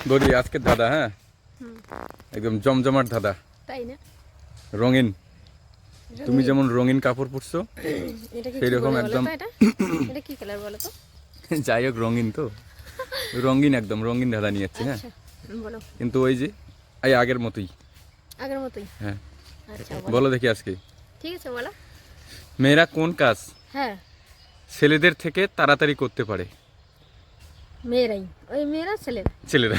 বৌদি আজকে দাদা, হ্যাঁ একদম জমজমাট দাদা, তাই না? রঙিন। তুমি যেমন রঙিন কাপড় পরছো সেই রকম একদম। এটা কি কালার বলো তো? যাই হোক, রঙিন তো, রঙিন একদম রঙিন দাদা নিয়ে যাচ্ছি। হ্যাঁ বলো। কিন্তু ওই যে এই আগের মতোই। আগের মতোই? হ্যাঁ। আচ্ছা বলো দেখি আজকে। ঠিক আছে বলো। মেয়েরা কোন কাজ হ্যাঁ ছেলেদের থেকে তাড়াতাড়ি করতে পারে? মেয়েরাই, ওই মেয়েরা ছেলেরা। ছেলেরা।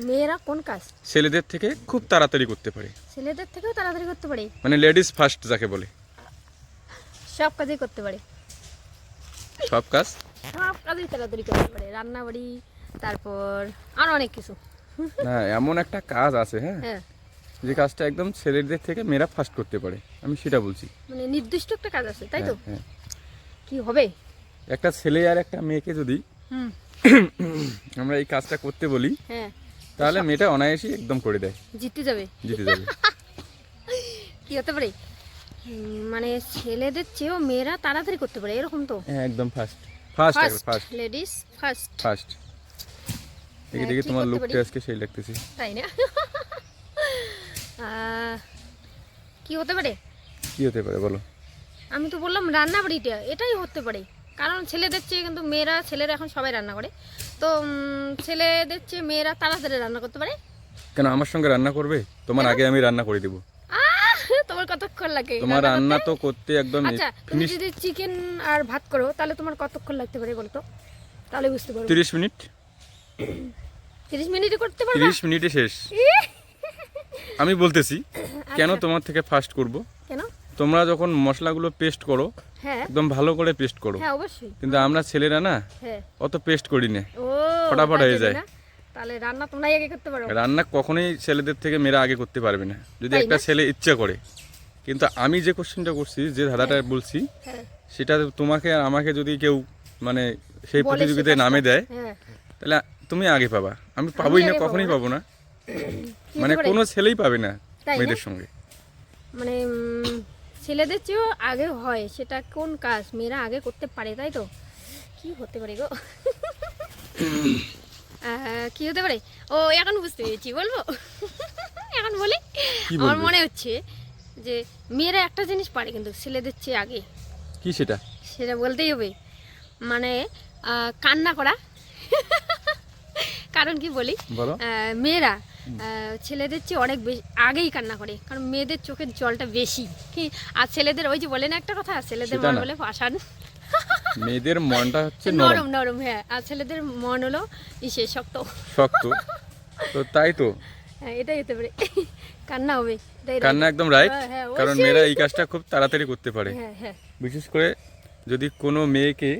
মেয়েরা কোন কাজ ছেলেদের থেকে খুব তাড়াতাড়ি করতে পারে, ছেলেদের থেকেও তাড়াতাড়ি করতে পারে? মানে লেডিস ফার্স্ট যাকে বলে। সব কাজই করতে পারে। সব কাজ, সব কাজই তাড়াতাড়ি করতে পারে, রান্না বাড়ি, তারপর আরো অনেক কিছু। না এমন একটা কাজ আছে, হ্যাঁ হ্যাঁ যে কাজটা একদম ছেলেদের থেকে মেয়েরা ফার্স্ট করতে পারে, আমি সেটা বলছি। মানে নির্দিষ্ট একটা কাজ আছে, তাই তো? হ্যাঁ। কি হবে? একটা ছেলে আর একটা মেয়েকে যদি হুম আমরা এই কাজটা করতে বলি, হ্যাঁ তাহলে মেয়েটা অনায়াসই একদম করে দেয়, জিতে যাবে। জিতে যাবে। কি হতে পারে? মানে ছেলেদের চেয়েও মেয়েরা তাড়াতাড়ি করতে পারে, এরকম তো? হ্যাঁ একদম first, first first ladies first. First. দেখি দেখি তোমার লুকটা আজকে সেই লাগতেছে, তাই না? কি হতে পারে? কি হতে পারে বলো? আমি তো বললাম রান্না বাড়িটা, এটাই হতে পারে। কারণ ছেলেদের চেয়ে কিন্তু ছেলেরা এখন সবাই রান্না করে, তো ছেলেদের চেয়ে মেয়েরা তাড়াতাড়ি রান্না করতে পারে। কেন আমার সঙ্গে রান্না করবে? তোমার আগে আমি রান্না করে দিব। তোমার কতক্ষণ লাগে তোমার রান্না তো করতে একদম আচ্ছা, তুমি যদি চিকেন আর ভাত করো তাহলে তোমার কতক্ষণ লাগতে পারে বলো তো? তাহলে বুঝতে পারবো। 30 মিনিট। 30 মিনিটে করতে পারবে? 30 মিনিটে শেষ। আমি বলতেছি কেন তোমার থেকে ফার্স্ট করব? কেন? তোমরা যখন মশলাগুলো পেস্ট করো, হ্যাঁ একদম ভালো করে পেস্ট করো। হ্যাঁ অবশ্যই। কিন্তু আমরা ছেলেরা না হ্যাঁ অত পেস্ট করি না, ও ফটাফট হয়ে যায়। তাহলে রান্না তোমরাই আগে করতে পারো? রান্না কখনোই ছেলেদের থেকে মেয়েরা আগে করতে পারবে না, যদি একটা ছেলে ইচ্ছা করে। কিন্তু আমি যে কোশ্চেনটা করছি, যে ধাঁধাটা বলছি, সেটা তোমাকে আর আমাকে যদি কেউ মানে সেই প্রতিযোগিতায় নামে দেয়, তাহলে তুমি আগে পাবা, আমি পাবোই না, কখনোই পাবো না। মানে কোনো ছেলেই পাবে না মেয়েদের সঙ্গে। মানে ছেলেদের চেয়েও আগে হয়, সেটা কোন কাজ মেয়েরা আগে করতে পারে, তাই তো? কি হতে পারে গো? কি হতে পারে? ও এখন বুঝতে পেরেছি, বলবো? এখন বলি। আমার মনে হচ্ছে যে মেয়েরা একটা জিনিস পারে কিন্তু ছেলেদের চেয়ে আগে। কি সেটা? সেটা বলতেই হবে, মানে কান্না করা। কারণ কি বলি, মেয়েরা ছেলেদের চেয়ে অনেক বেশি আগেই কান্না করে, কারণ মেয়েদের চোখের জলটা বেশি। কি আর ছেলেদের ওই যে বলে না একটা কথা, ছেলেদের মন বলে পাষাণ, মেয়েদের মনটা হচ্ছে নরম নরম। হ্যাঁ, আর ছেলেদের মন হলো ইসে শক্ত শক্ত। তো তাই তো, হ্যাঁ এটাই হতে পারে। কান্না হবে, কান্না একদম রাইট। কারণ মেয়েরা এই কাজটা খুব তাড়াতাড়ি করতে পারে। বিশেষ করে যদি কোনো মেয়েকে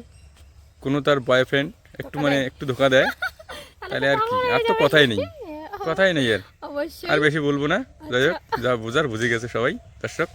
কোনো তার বয়ফ্রেন্ড একটু মানে একটু ধোকা দেয়, তাহলে আর কি, আর তো কথাই নেই, কথাই নেই আর। আর বেশি বলবো না, যাই হোক, যা বোঝার বুঝে গেছে সবাই, দর্শক।